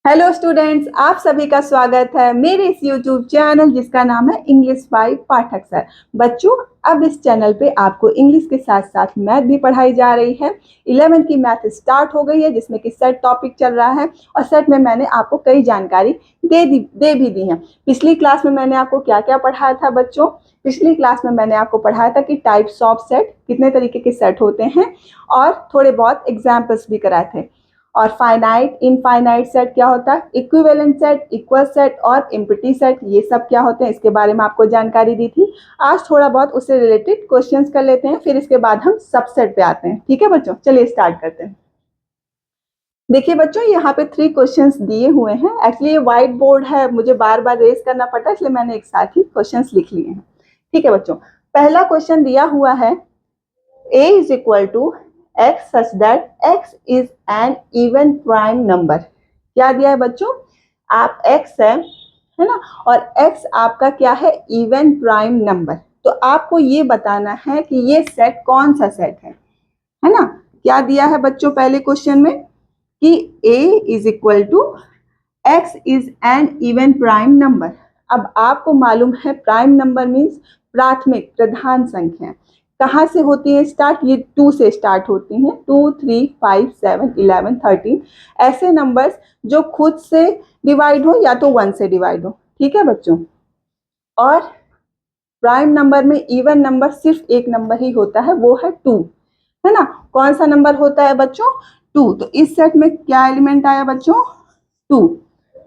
Hello students, आप सभी का स्वागत है मेरे इस यूट्यूब चैनल जिसका नाम है इंग्लिश बाय पाठक सर। बच्चों, अब इस चैनल पे आपको इंग्लिश के साथ साथ मैथ भी पढ़ाई जा रही है। 11th की मैथ स्टार्ट हो गई है जिसमें कि सेट टॉपिक चल रहा है और सेट में मैंने आपको कई जानकारी दे भी दी है। पिछली क्लास में मैंने आपको क्या क्या पढ़ाया था बच्चों? पिछली क्लास में मैंने आपको पढ़ाया था कि टाइप्स ऑफ सेट, कितने तरीके के सेट होते हैं, और थोड़े बहुत एग्जाम्पल्स भी कराए थे। और फाइनाइट इनफाइनाइट सेट क्या होता है, इक्विवेलेंट सेट, इक्वल सेट और एम्प्टी सेट, ये सब क्या होते हैं इसके बारे में आपको जानकारी दी थी। आज थोड़ा बहुत उससे रिलेटेड क्वेश्चंस कर लेते हैं, फिर इसके बाद हम सबसेट पे आते हैं। ठीक है बच्चों, चलिए स्टार्ट करते हैं। देखिए बच्चों, यहाँ पे 3 क्वेश्चंस दिए हुए हैं। एक्चुअली ये व्हाइट बोर्ड है, मुझे बार बार रेज करना पड़ता है, इसलिए मैंने एक साथ ही क्वेश्चंस लिख लिए हैं। ठीक है बच्चों, पहला क्वेश्चन दिया हुआ है a is equal to x such that x is an even prime number। क्या दिया है बच्चों? आप x है ना, और x आपका क्या है, इवन प्राइम नंबर। तो आपको ये बताना है कि ये सेट कौन सा सेट है ना। क्या दिया है बच्चों पहले क्वेश्चन में कि a is equal to x is an even prime number। अब आपको मालूम है प्राइम नंबर मीन्स प्राथमिक प्रधान संख्या। कहाँ से होती है स्टार्ट? ये 2 से स्टार्ट होती हैं। 2, 3, 5, 7, 11, 13 ऐसे नंबर्स जो खुद से डिवाइड हो या तो 1 से डिवाइड हो। ठीक है बच्चों, और प्राइम नंबर में इवन नंबर सिर्फ एक नंबर ही होता है, वो है 2, है ना। कौन सा नंबर होता है बच्चों? 2। तो इस सेट में क्या एलिमेंट आया बच्चों? 2,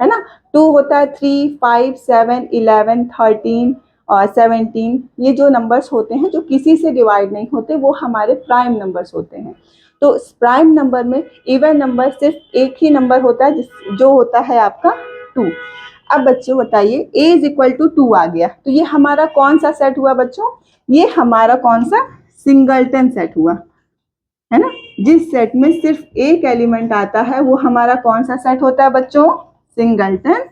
है ना। 2 होता है 3, 5, 7, 11, 13 और 17। ये जो नंबर्स होते हैं जो किसी से डिवाइड नहीं होते, वो हमारे प्राइम नंबर्स होते हैं। तो प्राइम नंबर में इवन नंबर सिर्फ एक ही नंबर होता है जो होता है आपका 2। अब बच्चों बताइए, a इज इक्वल टू 2 आ गया, तो ये हमारा कौन सा सेट हुआ बच्चों? ये हमारा कौन सा सिंगलटन सेट हुआ, है ना। जिस सेट में सिर्फ एक एलिमेंट आता है वो हमारा कौन सा सेट होता है बच्चों? Singleton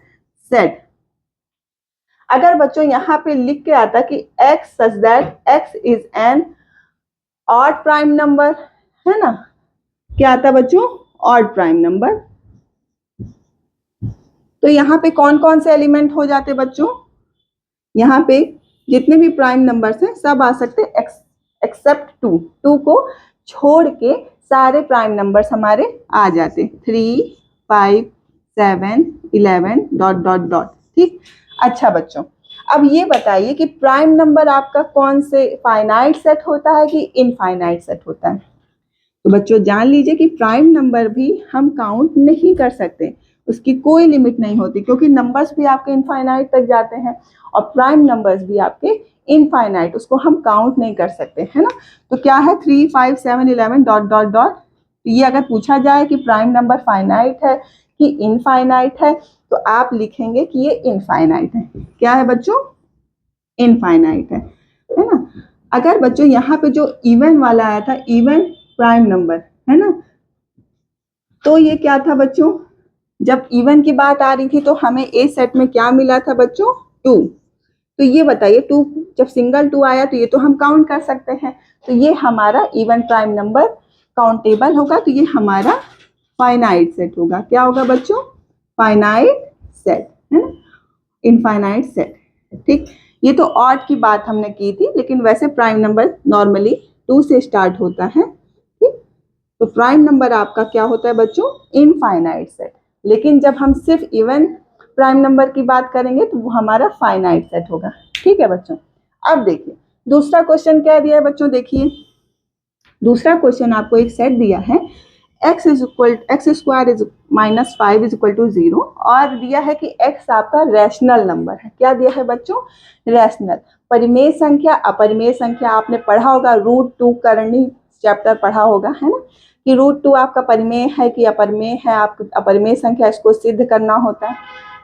set. अगर बच्चों यहाँ पे लिख के आता कि x such that x is an odd prime number, है ना, क्या आता बच्चों? Odd prime number. तो यहाँ पे कौन कौन से एलिमेंट हो जाते बच्चों? यहाँ पे जितने भी प्राइम नंबर्स हैं सब आ सकते एक्सेप्ट 2। 2 को छोड़ के सारे प्राइम नंबर्स हमारे आ जाते, 3, 5, 7, 11 डॉट डॉट डॉट। ठीक, अच्छा बच्चों, अब ये बताइए कि प्राइम नंबर आपका कौन से फाइनाइट सेट होता है कि इनफाइनाइट सेट होता है? तो बच्चों जान लीजिए कि प्राइम नंबर भी हम काउंट नहीं कर सकते, उसकी कोई लिमिट नहीं होती, क्योंकि नंबर्स भी आपके इनफाइनाइट तक जाते हैं और प्राइम नंबर्स भी आपके इनफाइनाइट, उसको हम काउंट नहीं कर सकते, है ना। तो क्या है 3, 5, 7, 11 डॉट डॉट डॉट। ये अगर पूछा जाए कि प्राइम नंबर फाइनाइट है कि इनफाइनाइट है, तो आप लिखेंगे कि ये इनफाइनाइट है। क्या है बच्चों? इनफाइनाइट है ना। अगर बच्चों यहाँ पे जो इवन वाला आया था, इवन प्राइम नंबर, है ना, तो ये क्या था बच्चों? जब इवन की बात आ रही थी तो हमें ए सेट में क्या मिला था बच्चों? 2। तो ये बताइए 2, जब सिंगल 2 आया तो ये तो हम काउंट कर सकते हैं, तो ये हमारा इवन प्राइम नंबर काउंटेबल होगा, तो ये हमारा फाइनाइट सेट होगा। क्या होगा बच्चों? फाइनाइट सेट, है ना, इनफाइनाइट सेट। ठीक, ये तो ऑड की बात हमने की थी, लेकिन वैसे प्राइम नंबर नॉर्मली 2 से स्टार्ट होता है। ठीक, तो प्राइम नंबर आपका क्या होता है बच्चों? Infinite set. लेकिन जब हम सिर्फ इवन प्राइम नंबर की बात करेंगे तो वो हमारा फाइनाइट सेट होगा। ठीक है बच्चों, अब देखिए दूसरा क्वेश्चन क्या दिया है बच्चों। देखिए दूसरा क्वेश्चन आपको एक सेट दिया है, x square is -5 is equal to 0, और दिया है कि x आपका रैशनल नंबर है। क्या दिया है बच्चों? रैशनल। परिमेय संख्या, अपरिमेय संख्या आपने पढ़ा होगा, √2 करनी चैप्टर पढ़ा होगा, है ना, कि √2 आपका परिमेय है कि अपरिमेय है। आप अपरिमेय संख्या इसको सिद्ध करना होता है।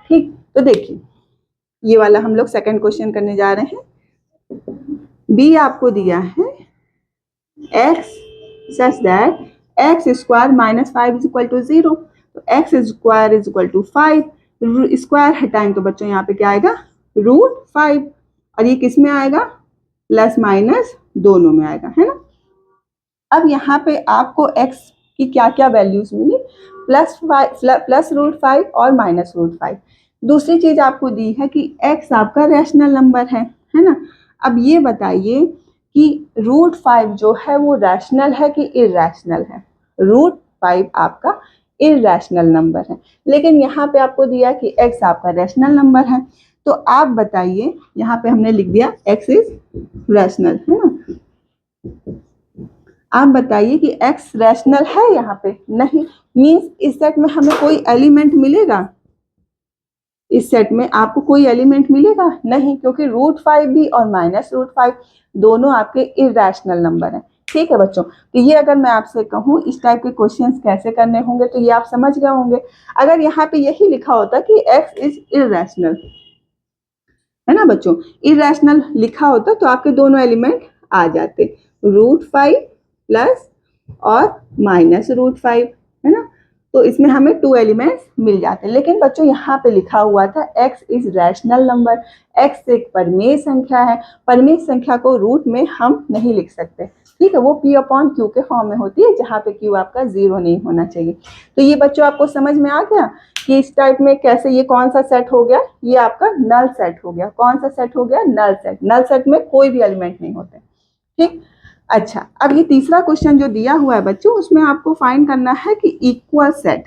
ठीक, तो देखिए ये वाला हम लोग सेकंड क्वेश्चन करने जा रहे हैं। बी आपको दिया है x such that x square -5 is equal to 0, तो x square is equal to 5। Square हटाएंगे तो बच्चों यहाँ पे क्या आएगा? √5, और ये किस में आएगा? प्लस माइनस दोनों में आएगा, है ना। अब यहाँ पे आपको x कि क्या क्या वैल्यूज मिली, +√5 और -√5। दूसरी चीज आपको दी है कि x आपका रैशनल नंबर है ना। अब ये बताइए कि √5 जो है वो रैशनल है कि इरैशनल है। √5 आपका इरैशनल नंबर है, लेकिन यहाँ पे आपको दिया कि x आपका रैशनल नंबर है। तो आप बताइए, यहाँ पे हमने लिख दिया x इज रैशनल, है ना। आप बताइए कि x रैशनल है यहाँ पे, नहीं। मीन्स इस सेट में हमें कोई एलिमेंट मिलेगा, इस सेट में आपको कोई एलिमेंट मिलेगा नहीं, क्योंकि √5 भी और -√5 दोनों आपके इरैशनल नंबर हैं। ठीक है बच्चों, तो ये अगर मैं आपसे कहूँ इस टाइप के क्वेश्चंस कैसे करने होंगे तो ये आप समझ गए होंगे। अगर यहाँ पे यही लिखा होता कि x इज इरैशनल, है ना बच्चों, इरैशनल लिखा होता तो आपके दोनों एलिमेंट आ जाते, √5 प्लस और -√5, है ना। तो इसमें हमें 2 एलिमेंट्स मिल जाते हैं। लेकिन बच्चों यहाँ पे लिखा हुआ था x is rational number, x एक परिमेय संख्या है, परिमेय संख्या को रूट में हम नहीं लिख सकते। ठीक है, वो p/q के फॉर्म में होती है, जहाँ पे q आपका 0 नहीं होना चाहिए। तो ये बच्चों आपको समझ में आ गया कि इस टाइप में कैसे, ये कौन सा सेट हो गया, ये आपका नल सेट हो गया। कौन सा सेट हो गया, नल सेट। नल सेट में कोई भी एलिमेंट नहीं होते। ठीक, अच्छा, अब ये तीसरा क्वेश्चन जो दिया हुआ है बच्चों, उसमें आपको फाइंड करना है कि इक्वल सेट।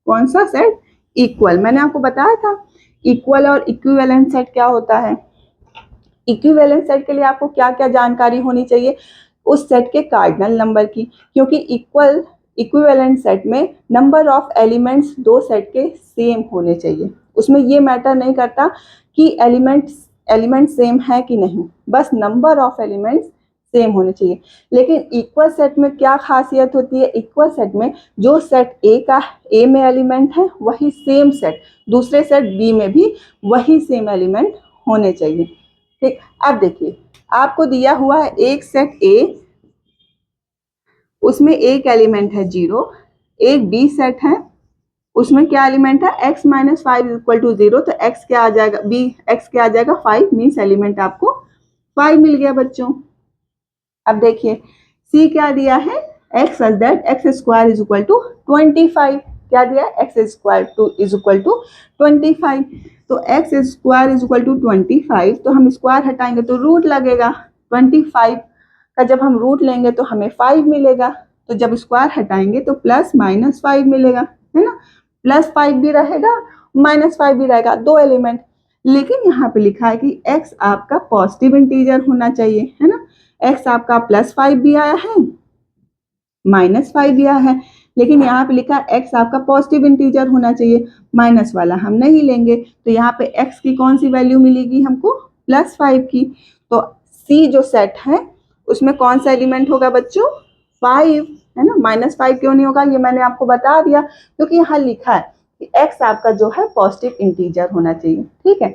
कौन सा सेट, इक्वल। मैंने आपको बताया था इक्वल और इक्विवेलेंट सेट क्या होता है। इक्विवेलेंट सेट के लिए आपको क्या क्या जानकारी होनी चाहिए, उस सेट के कार्डिनल नंबर की, क्योंकि इक्विवेलेंट सेट में नंबर ऑफ एलिमेंट्स दो सेट के सेम होने चाहिए। उसमें ये मैटर नहीं करता कि एलिमेंट सेम है कि नहीं, बस नंबर ऑफ एलिमेंट्स सेम होने चाहिए। लेकिन इक्वल सेट में क्या खासियत होती है, इक्वल सेट में जो सेट ए में एलिमेंट है वही सेम सेट दूसरे सेट बी में भी वही सेम एलिमेंट होने चाहिए। ठीक, अब देखिए आपको दिया हुआ है एक सेट ए, उसमें एक एलिमेंट है 0, एक बी सेट है, उसमें क्या एलिमेंट है x - 5 = 0, तो x क्या आ जाएगा, x क्या आ जाएगा 5, मीन्स एलिमेंट आपको 5 मिल गया बच्चों। अब देखिए C क्या दिया है, x such that x² = 25। क्या दिया है, x² = 25। तो x² = 25, तो हम स्क्वायर हटाएंगे तो रूट लगेगा। 25 का जब हम रूट लेंगे तो हमें 5 मिलेगा, तो जब स्क्वायर हटाएंगे तो +-5 मिलेगा, है ना। +5 भी रहेगा, -5 भी रहेगा, दो एलिमेंट। लेकिन यहाँ पे लिखा है कि x आपका पॉजिटिव इंटीजर होना चाहिए, है ना। x आपका +5 भी आया है, -5 भी आया है, लेकिन यहाँ पे लिखा है x आपका पॉजिटिव इंटीजर होना चाहिए, माइनस वाला हम नहीं लेंगे। तो यहाँ पे x की कौन सी वैल्यू मिलेगी हमको, +5 की। तो C जो सेट है उसमें कौन सा एलिमेंट होगा बच्चों, 5, है ना। -5 क्यों नहीं होगा, ये मैंने आपको बता दिया, क्योंकि यहाँ लिखा है कि x आपका जो है पॉजिटिव इंटीजर होना चाहिए। ठीक है,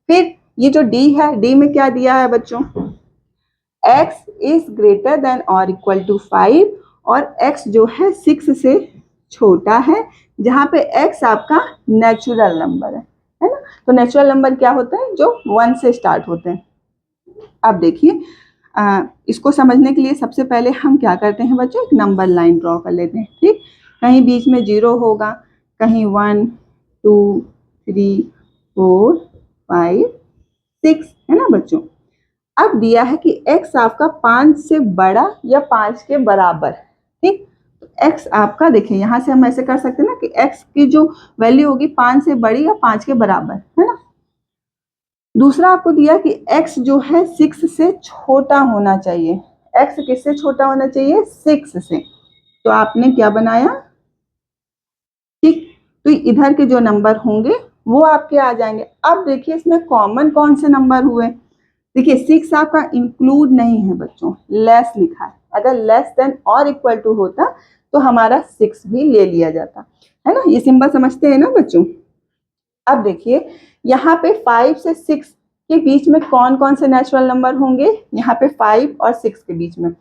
फिर ये जो D है, D में क्या दिया है बच्चों, x इज ग्रेटर देन और इक्वल टू 5 और x जो है 6 से छोटा है, जहाँ पे x आपका नेचुरल नंबर है ना। तो नेचुरल नंबर क्या होता है, जो 1 से स्टार्ट होते हैं। अब देखिए इसको समझने के लिए सबसे पहले हम क्या करते हैं बच्चों, एक नंबर लाइन ड्रॉ कर लेते हैं। ठीक, कहीं बीच में 0 होगा, कहीं 1 2 3 4 5 6, है ना बच्चों। अब दिया है कि x आपका 5 से बड़ा या 5 के बराबर। ठीक, तो x आपका देखिए यहाँ से हम ऐसे कर सकते हैं ना कि x की जो वैल्यू होगी 5 से बड़ी या 5 के बराबर, है ना। दूसरा आपको दिया कि x जो है 6 से छोटा होना चाहिए। x किससे छोटा होना चाहिए, 6 से। तो आपने क्या बनाया, ठीक, तो इधर के जो नंबर होंगे वो आपके आ जाएंगे। अब देखिए इसमें कॉमन कौन से नंबर हुए, देखिए 6 आपका इंक्लूड नहीं है बच्चों, लेस लिखा है। अगर लेस देन और इक्वल टू होता तो हमारा 6 भी ले लिया जाता, है ना। ये सिंबल समझते हैं ना बच्चों। अब देखिए यहाँ पे 5 से 6 के बीच में कौन कौन से नेचुरल नंबर होंगे, यहाँ पे 5 और 6 के बीच में।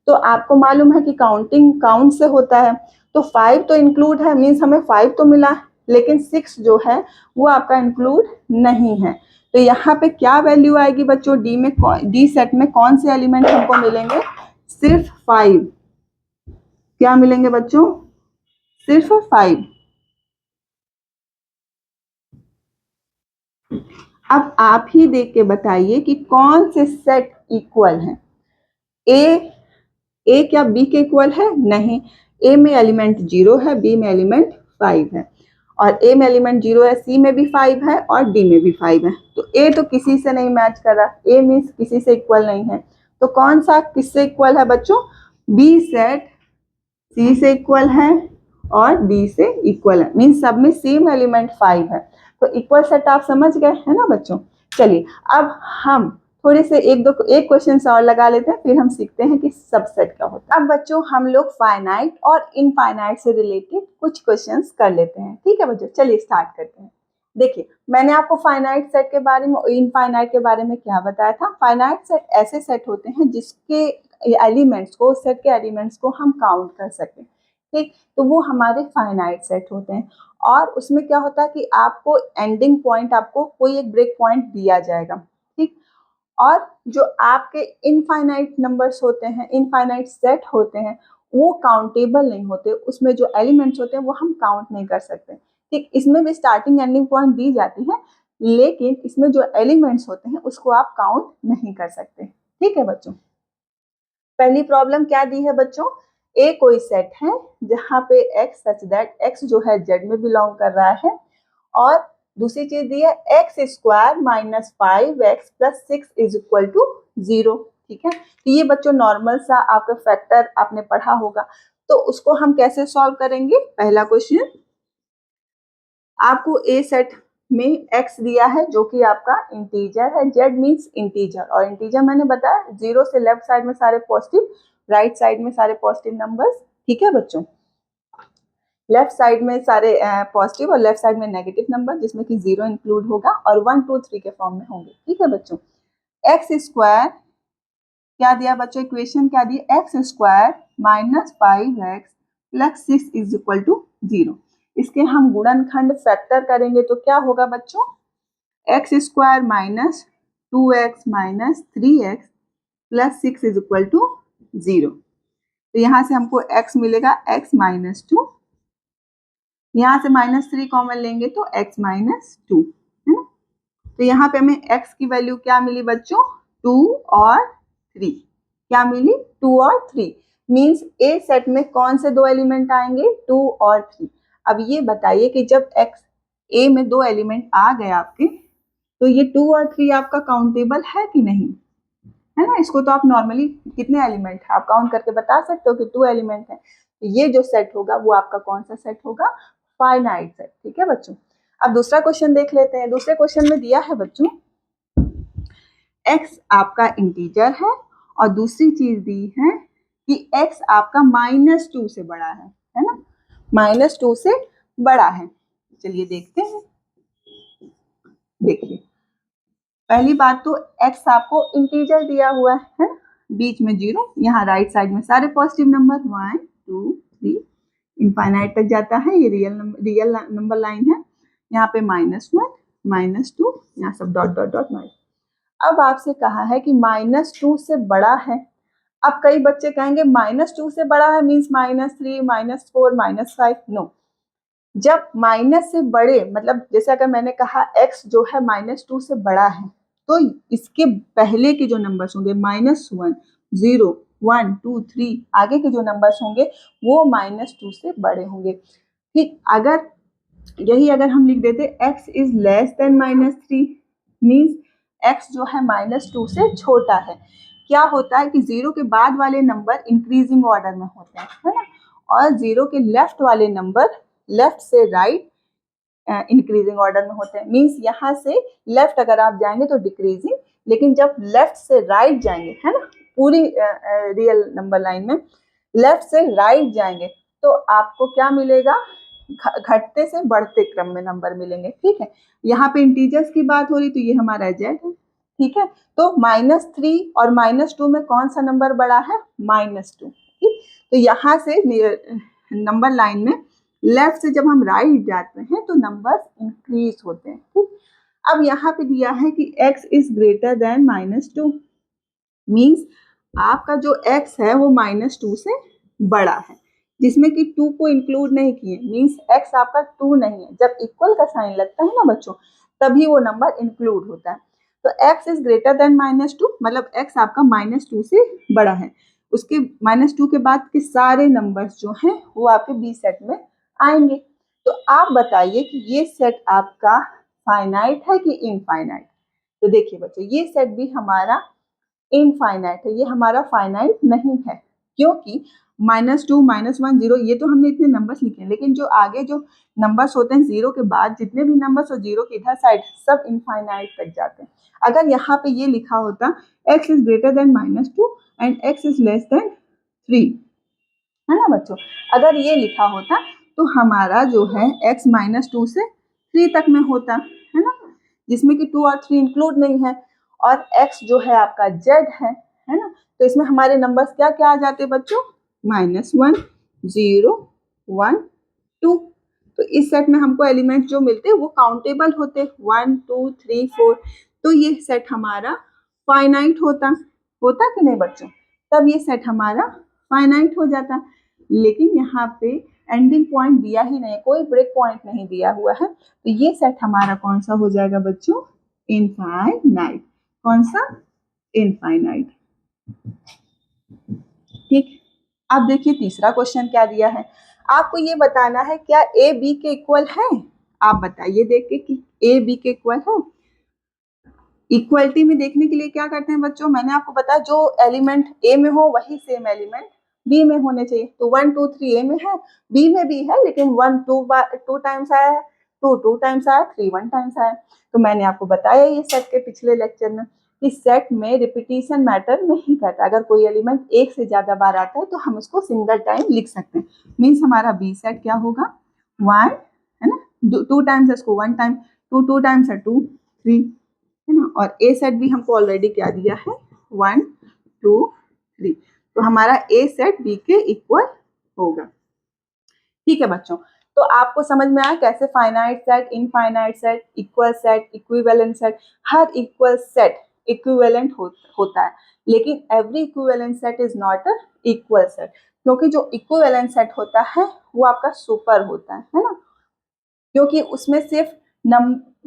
तो आपको मालूम है कि काउंटिंग काउंट से होता है, तो 5 तो इंक्लूड है, मीन्स हमें 5 तो मिला, लेकिन 6 जो है वो आपका इंक्लूड नहीं है। तो यहाँ पे क्या वैल्यू आएगी बच्चों, डी सेट में कौन से एलिमेंट हमको मिलेंगे, सिर्फ 5। क्या मिलेंगे बच्चों, सिर्फ 5। अब आप ही देख के बताइए कि कौन से सेट इक्वल हैं। ए क्या बी के इक्वल है? नहीं। ए में एलिमेंट 0 है, बी में एलिमेंट 5 है, और ए में एलिमेंट 0 है, सी में भी 5 है और डी में भी 5 है। तो ए तो किसी से नहीं मैच कर रहा, ए मीन्स किसी से इक्वल नहीं है। तो कौन सा किससे इक्वल है बच्चों? बी सेट सी से इक्वल है और डी से इक्वल है, मीन्स सब में सेम एलिमेंट 5 है। तो इक्वल सेट आप समझ गए है ना बच्चों। चलिए अब हम थोड़े से एक क्वेश्चन और लगा लेते हैं, फिर हम सीखते हैं कि सबसेट क्या होता है। अब बच्चों हम लोग फाइनाइट और इनफाइनाइट से रिलेटेड कुछ क्वेश्चंस कर लेते हैं। ठीक है बच्चों, चलिए स्टार्ट करते हैं। देखिए मैंने आपको फाइनाइट सेट के बारे में, इनफाइनाइट के बारे में क्या बताया था। फाइनाइट सेट ऐसे सेट होते हैं जिसके एलिमेंट्स को, सेट के एलिमेंट्स को हम काउंट कर सकें। ठीक, तो वो हमारे फाइनाइट सेट होते हैं। और उसमें क्या होता है कि आपको एंडिंग पॉइंट, आपको कोई एक ब्रेक पॉइंट दिया जाएगा। ठीक, और जो आपके इनफाइनाइट नंबर्स होते हैं, इनफाइनाइट सेट होते हैं, वो काउंटेबल नहीं होते। उसमें जो एलिमेंट्स होते हैं वो हम काउंट नहीं कर सकते। ठीक, इसमें भी स्टार्टिंग एंडिंग पॉइंट दी जाती है, लेकिन इसमें जो एलिमेंट्स होते हैं उसको आप काउंट नहीं कर सकते। ठीक है बच्चों, पहली प्रॉब्लम क्या दी है बच्चों? ए कोई सेट है जहां पे x सच दैट x जो है z में बिलोंग कर रहा है, और दूसरी चीज दी है x square minus 5x plus 6 is equal to 0। ठीक है, तो ये बच्चों नॉर्मल सा आपका फैक्टर आपने पढ़ा होगा। तो उसको हम कैसे सॉल्व करेंगे? पहला क्वेश्चन, आपको ए सेट में x दिया है जो कि आपका इंटीजर है, z मीन्स इंटीजर, और इंटीजर मैंने बताया 0 से लेफ्ट साइड में सारे पॉजिटिव, राइट साइड में सारे पॉजिटिव नंबर्स। ठीक है बच्चों, लेफ्ट साइड में सारे पॉजिटिव और लेफ्ट साइड में नेगेटिव नंबर, जिसमें कि 0 इंक्लूड होगा और 1 2 3 के फॉर्म में होंगे। ठीक है बच्चों, एक्स स्क्वायर क्या दिया बच्चों? इक्वेशन क्या दी? X square minus 5x plus 6 is equal to 0। इसके हम गुणनखंड फैक्टर करेंगे तो क्या होगा बच्चों? X square minus 2x minus 3x plus 6 is equal to 0। तो यहाँ से हमको x मिलेगा x माइनस 2, यहाँ से -3 कॉमन लेंगे तो x माइनस 2 है ना। तो यहाँ पे हमें x की वैल्यू क्या मिली बच्चों? 2 और 3। क्या मिली? 2 और 3। मीन्स ए सेट में कौन से दो एलिमेंट आएंगे? 2 और 3। अब ये बताइए कि जब x ए में दो एलिमेंट आ गए आपके, तो ये 2 और 3 आपका काउंटेबल है कि नहीं? है ना। इसको तो आप नॉर्मली कितने एलिमेंट है आप काउंट करके बता सकते हो कि 2 एलिमेंट है। तो ये जो सेट होगा वो आपका कौन सा सेट होगा? Finite set. ठीक है बच्चों, अब दूसरा क्वेश्चन देख लेते हैं। दूसरे क्वेश्चन में दिया है बच्चों x आपका इंटीजर है, और दूसरी चीज दी है कि x आपका -2 से बड़ा है ना, -2 से बड़ा है। चलिए देखते हैं। देखिए पहली बात तो x आपको इंटीजर दिया हुआ है, बीच में 0, यहाँ राइट साइड में सारे पॉजिटिव नंबर 1 2 3 इनफाइनाइट तक जाता है। ये रियल नंबर लाइन है। यहाँ पे -1 -2, यहाँ सब डॉट डॉट डॉट माइनस। अब आपसे कहा है कि -2 से बड़ा है। अब कई बच्चे कहेंगे -2 से बड़ा है मीन्स -3 -4 -5। नो, जब माइनस से बड़े, मतलब जैसे अगर मैंने कहा x जो है -2 से बड़ा है, तो इसके पहले के जो नंबर्स होंगे -1 0 1 2 3, आगे के जो नंबर्स होंगे वो -2 से बड़े होंगे। ठीक, अगर हम लिख देते x is less than -3, means x जो है -2 से छोटा है। क्या होता है कि 0 के बाद वाले नंबर इंक्रीजिंग ऑर्डर में होते हैं, है ना, और 0 के लेफ्ट वाले नंबर लेफ्ट से राइट इंक्रीजिंग ऑर्डर में होते हैं। मीन्स यहाँ से लेफ्ट अगर आप जाएंगे तो डिक्रीजिंग, लेकिन जब लेफ्ट से राइट जाएंगे, है ना, पूरी रियल नंबर लाइन में लेफ्ट से राइट जाएंगे तो आपको क्या मिलेगा? घटते से बढ़ते क्रम में नंबर मिलेंगे। ठीक है, यहाँ पे इंटीजर्स की बात हो रही तो ये हमारा z है। ठीक है, तो -3 और -2 में कौन सा नंबर बड़ा है? -2। ठीक, तो यहाँ से नंबर लाइन में लेफ्ट से जब हम राइट जाते हैं तो नंबर्स इंक्रीज होते हैं। ठीक, अब यहाँ पे दिया है कि x is greater than -2, means आपका जो x है वो -2 से बड़ा है। जिसमें कि 2 को इंक्लूड नहीं किए, मीन्स x आपका 2 नहीं है। जब इक्वल का साइन लगता है ना बच्चों, तभी वो नंबर इंक्लूड होता है। तो x इज ग्रेटर देन -2, मतलब x आपका -2 से बड़ा है। उसके -2 के बाद के सारे नंबर्स जो हैं वो आपके बी सेट में आएंगे। तो आप बताइए कि ये सेट आपका फाइनाइट है कि इनफाइनाइट? तो देखिए बच्चों, ये सेट भी हमारा इनफाइनाइट है, ये हमारा फाइनाइट नहीं है, क्योंकि -2, -1, 0 ये तो हमने इतने नंबर्स लिखे हैं, लेकिन जो आगे जो नंबर्स होते हैं 0 के बाद जितने भी नंबर्स हो 0 के इधर साइड सब इनफाइनाइट तक जाते हैं। अगर यहाँ पे ये लिखा होता x is greater than -2 and x is less than 3, है ना बच्चों, अगर ये लिखा होता तो हमारा जो है x -2 से 3 तक में होता, है ना, जिसमें कि 2 और 3 इंक्लूड नहीं है, और x जो है आपका z है ना, तो इसमें हमारे नंबर्स क्या क्या आ जाते बच्चों, -1, 0, 1, 2। तो इस सेट में हमको एलिमेंट जो मिलते हैं वो काउंटेबल होते, 1, 2, 3, 4। तो ये सेट हमारा फाइनाइट होता कि नहीं बच्चों? तब ये सेट हमारा फाइनाइट हो जाता। लेकिन यहाँ पे एंडिंग पॉइंट दिया ही नहीं, कोई ब्रेक पॉइंट नहीं दिया हुआ है, तो ये सेट हमारा कौन सा हो जाएगा बच्चों, इनफाइनाइट। कौन सा, इनफाइनाइट। ठीक, अब देखिए तीसरा क्वेश्चन क्या दिया है, आपको ये बताना है क्या ए बी के इक्वल है। आप बताइए देख के कि ए बी के इक्वल है। इक्वलिटी में देखने के लिए क्या करते हैं बच्चों, मैंने आपको बताया जो एलिमेंट ए में हो वही सेम एलिमेंट बी में होने चाहिए। तो 1, 2, 3 ए में है, बी में भी है, लेकिन 1 2 टाइम्स आया है, 2 2 टाइम्स आया, 3 1 टाइम्स आया। तो मैंने आपको बताया ये सेट के पिछले लेक्चर में कि सेट में रिपीटिशन मैटर नहीं करता। अगर कोई एलिमेंट एक से ज्यादा बार आता है तो हम उसको सिंगल टाइम लिख सकते हैं। मीन्स हमारा बी सेट क्या होगा, 1, है ना, 2 टाइम्स इसको 1 टाइम, 2 टाइम्स है 2, 3, है ना, और ए सेट भी हमको ऑलरेडी क्या दिया है, 1, 2, 3। तो हमारा ए सेट बी के इक्वल होगा। ठीक है बच्चों, तो आपको समझ में आया कैसे finite set, infinite set, equal set, equivalent set, हर इक्वल सेट इक्विवेलेंट होता है, लेकिन every equivalent set is not a equal set, क्योंकि जो इक्विवेलेंट सेट होता है वो आपका सुपर होता है ना, क्योंकि उसमें सिर्फ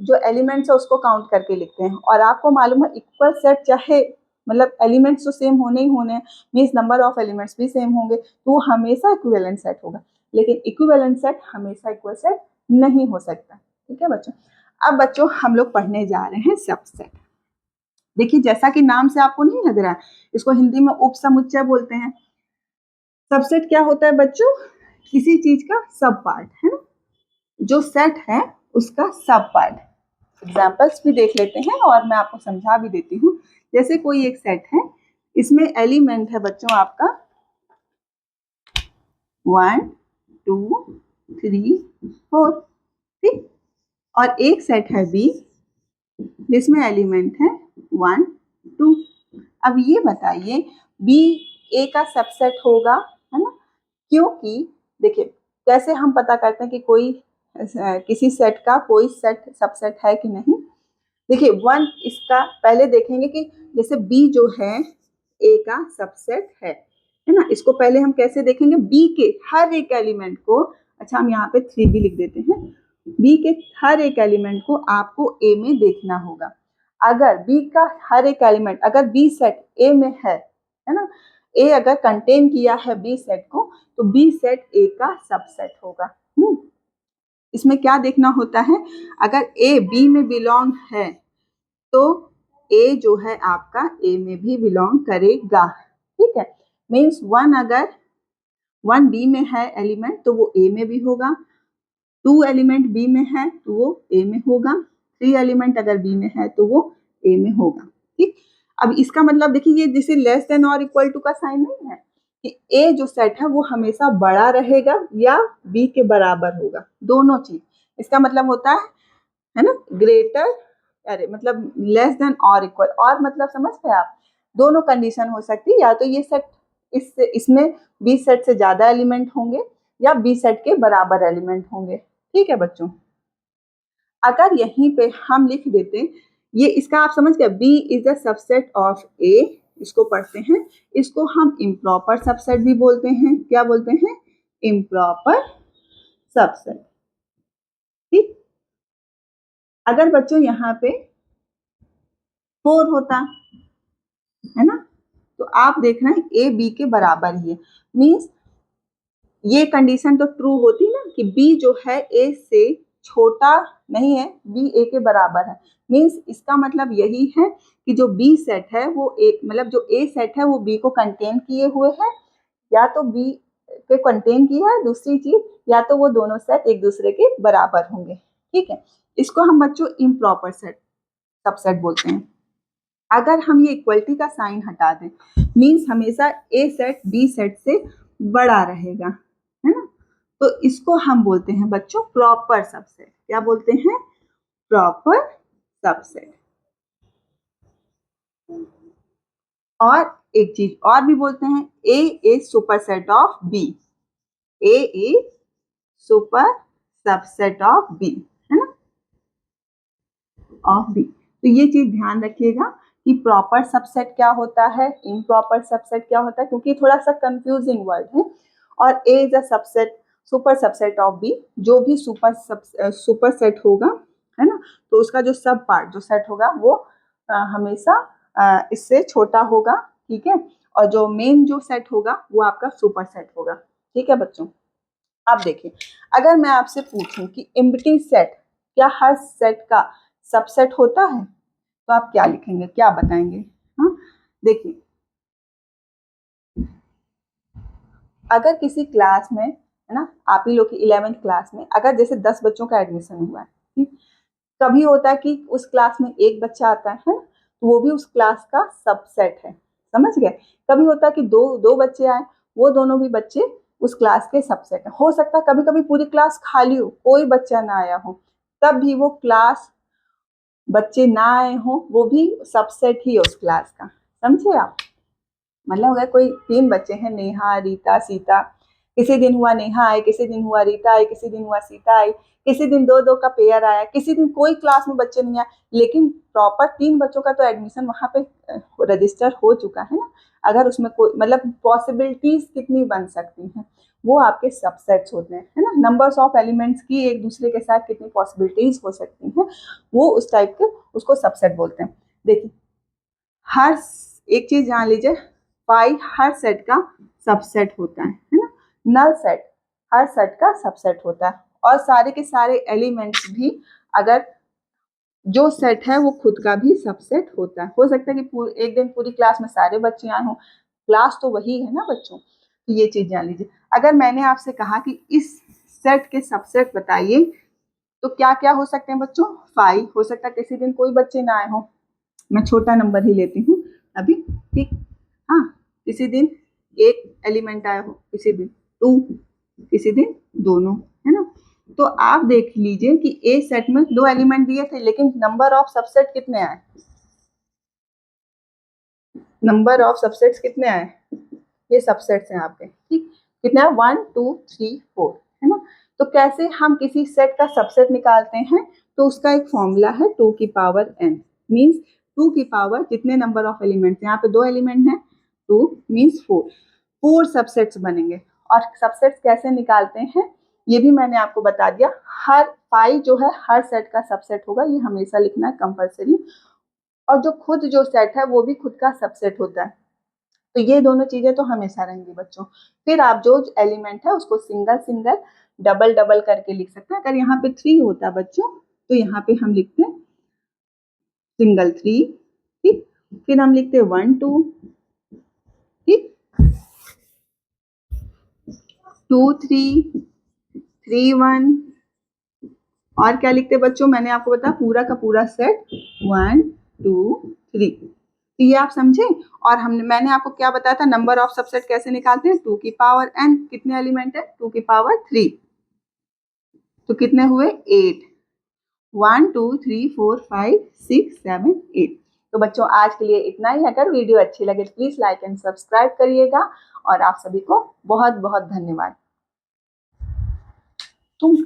जो एलिमेंट्स है उसको काउंट करके लिखते हैं। और आपको मालूम है इक्वल सेट चाहे मतलब एलिमेंट्स तो सेम होने ही होने, मीन्स नंबर ऑफ एलिमेंट्स भी सेम होंगे, तो वो हमेशा इक्विवेलेंट सेट होगा, लेकिन इक्विवेलेंट सेट हमेशा इक्वल सेट नहीं हो सकता। ठीक है बच्चों, अब बच्चों हम लोग पढ़ने जा रहे हैं सबसेट। देखिए जैसा कि नाम से आपको नहीं लग रहा है, इसको हिंदी में उपसमुच्चय बोलते हैं। सबसेट क्या होता है बच्चों, किसी चीज का सब पार्ट, है ना, जो सेट है उसका सब पार्ट। एग्जाम्पल्स भी देख लेते हैं और मैं आपको समझा भी देती हूँ। जैसे कोई एक सेट है, इसमें एलिमेंट है बच्चों आपका 1, 2, 3, 4, ठीक, और एक सेट है बी जिसमें एलिमेंट है 1, 2। अब ये बताइए बी ए का सबसेट होगा, है ना, क्योंकि देखिए कैसे हम पता करते हैं कि कोई किसी सेट का कोई सेट सबसेट है कि नहीं। देखिए 1 इसका पहले देखेंगे कि जैसे बी जो है ए का सबसेट है ना, इसको पहले हम कैसे देखेंगे, बी के हर एक एलिमेंट को, अच्छा हम यहाँ पे 3 भी लिख देते हैं, बी के हर एक एलिमेंट को आपको ए में देखना होगा। अगर बी का हर एक एलिमेंट, अगर बी सेट ए में है ना, ए अगर कंटेन किया है बी सेट को, तो बी सेट ए का सबसेट होगा। इसमें क्या देखना होता है, अगर ए बी में बिलोंग है तो ए जो है आपका ए में भी बिलोंग करेगा। ठीक है, मीन्स 1 अगर 1 बी में है एलिमेंट तो वो ए में भी होगा, 2 एलिमेंट बी में है तो वो ए में होगा, 3 एलिमेंट अगर बी में है तो वो ए में होगा। ठीक, अब इसका मतलब देखिए ये जैसे लेस देन और इक्वल टू का साइन नहीं है कि ए जो सेट है वो हमेशा बड़ा रहेगा या बी के बराबर होगा, दोनों चीज। इसका मतलब होता है ना, ग्रेटर, अरे मतलब लेस देन और इक्वल, और मतलब समझ गए आप, दोनों कंडीशन हो सकती है, या तो ये सेट इसमें बी सेट से ज्यादा एलिमेंट होंगे या बी सेट के बराबर एलिमेंट होंगे। ठीक है बच्चों, अगर यहीं पे हम लिख देते, ये इसका आप समझ गए, B is a subset of A, इसको पढ़ते हैं, इसको हम इम्प्रॉपर सबसेट भी बोलते हैं। क्या बोलते हैं, इम्प्रॉपर सबसेट। ठीक, अगर बच्चों यहाँ पे 4 होता है ना, तो आप देख रहे हैं ए बी के बराबर ही है, मीन्स ये कंडीशन तो ट्रू होती ना कि बी जो है ए से छोटा नहीं है, बी ए के बराबर है। मीन्स इसका मतलब यही है कि जो बी सेट है वो ए, मतलब जो ए सेट है वो बी को कंटेन किए हुए है, या तो बी के कंटेन किया है, दूसरी चीज या तो वो दोनों सेट एक दूसरे के बराबर होंगे। ठीक है, इसको हम बच्चों इम्प्रॉपर सेट सबसेट बोलते हैं। अगर हम ये इक्वलिटी का साइन हटा दें, मीन्स हमेशा ए सेट बी सेट से बड़ा रहेगा, है ना, तो इसको हम बोलते हैं बच्चों प्रॉपर सबसेट। क्या बोलते हैं? Proper subset. और एक चीज और भी बोलते हैं, A is superset of B, A is super subset of B, है ना, ऑफ बी। तो ये चीज ध्यान रखिएगा कि प्रॉपर सबसेट क्या होता है, इम्प्रॉपर सबसेट क्या होता है, क्योंकि थोड़ा सा कंफ्यूजिंग वर्ड है। और A is a subset super subset of B, जो भी सुपर सेट होगा, है ना, तो उसका जो सब पार्ट जो सेट होगा वो हमेशा इससे छोटा होगा। ठीक है, और जो मेन जो सेट होगा वो आपका सुपर सेट होगा। ठीक है बच्चों, अब देखिए, अगर मैं आपसे पूछूं कि एम्प्टी सेट क्या हर सेट का सबसेट होता है, तो आप क्या लिखेंगे, क्या बताएंगे? हाँ, देखिए, अगर किसी क्लास में, है ना, आप ही लोग की 11th क्लास में अगर जैसे 10 बच्चों का एडमिशन हुआ है, ठीक, कभी होता है कि उस क्लास में एक बच्चा आता है ना, तो वो भी उस क्लास का सबसेट है, समझ गए। कभी होता है कि दो बच्चे आए, वो दोनों भी बच्चे उस क्लास के सबसेट है। हो सकता है कभी कभी पूरी क्लास खाली हो, कोई बच्चा ना आया हो, तब भी वो क्लास बच्चे ना आए हो, वो भी सबसेट ही है उस क्लास का, समझे आप। मतलब अगर कोई 3 बच्चे हैं, नेहा, रीता, सीता, किसी दिन हुआ नेहा आई, किसी दिन हुआ रीता आई, किसी दिन हुआ सीता आई, किसी दिन 2-2 का पेयर आया, किसी दिन कोई क्लास में बच्चे नहीं आए, लेकिन प्रॉपर 3 बच्चों का तो एडमिशन वहाँ पे रजिस्टर हो चुका है ना। अगर उसमें कोई मतलब पॉसिबिलिटीज कितनी बन सकती हैं, वो आपके सबसेट्स होते हैं, है ना। नंबर्स ऑफ एलिमेंट्स की एक दूसरे के साथ कितनी पॉसिबिलिटीज हो सकती हैं, वो उस टाइप के उसको सबसेट बोलते हैं। देखिए, हर एक चीज जान लीजिए, पाई हर सेट का सबसेट होता है ना। नल सेट हर सेट का सबसेट होता है, और सारे के सारे एलिमेंट्स भी अगर जो सेट है वो खुद का भी सबसेट होता है। हो सकता है कि एक दिन पूरी क्लास में सारे बच्चे आए हों, क्लास तो वही है ना बच्चों। तो ये चीज जान लीजिए। अगर मैंने आपसे कहा कि इस सेट के सबसेट बताइए, तो क्या क्या हो सकते हैं बच्चों? 5 हो सकता है, किसी दिन कोई बच्चे ना आए हो, मैं छोटा नंबर ही लेती हूँ अभी, ठीक। हाँ, किसी दिन एक एलिमेंट आया हो, किसी दिन 2, किसी दिन दोनों, है ना। तो आप देख लीजिए कि ए सेट में 2 एलिमेंट दिए थे, लेकिन नंबर ऑफ सबसेट कितने आए? नंबर ऑफ सबसेट्स कितने आए? ये सबसेट्स हैं आपके, ठीक। कितना? 1 2 3 4, है ना। तो कैसे हम किसी सेट का सबसेट निकालते हैं? तो उसका एक फॉर्मूला है 2 की पावर n, मीन्स 2 की पावर जितने नंबर ऑफ एलिमेंट्स, यहाँ पे 2 एलिमेंट हैं, 2 मीन्स 4 सबसेट्स बनेंगे। और सबसेट्स कैसे निकालते हैं ये भी मैंने आपको बता दिया। हर पाई जो है हर सेट का सबसेट होगा, ये हमेशा लिखना है कंपलसरी। और जो खुद जो सेट है वो भी खुद का सबसेट होता है। तो ये दोनों चीजें तो हमेशा रहेंगी बच्चों। फिर आप जो एलिमेंट है उसको सिंगल सिंगल डबल डबल करके लिख सकते हैं। अगर यहाँ पे 3 होता बच्चों, तो यहाँ पे हम लिखते हैं सिंगल 3, ठीक। फिर हम लिखते हैं 1 2, ठीक, 2 3, 3 1, और क्या लिखते हैं बच्चों? मैंने आपको बताया पूरा का पूरा सेट 1 2 3। तो ये आप समझे। और मैंने आपको क्या बताया था, नंबर ऑफ सबसेट कैसे निकालते हैं? 2 की पावर n, कितने एलिमेंट है? 2 की पावर 3, तो कितने हुए? 8। 1 2 3 4 5 6 7 8। तो बच्चों आज के लिए इतना ही। अगर वीडियो अच्छी लगे तो प्लीज लाइक एंड सब्सक्राइब करिएगा, और आप सभी को बहुत बहुत धन्यवाद। तुम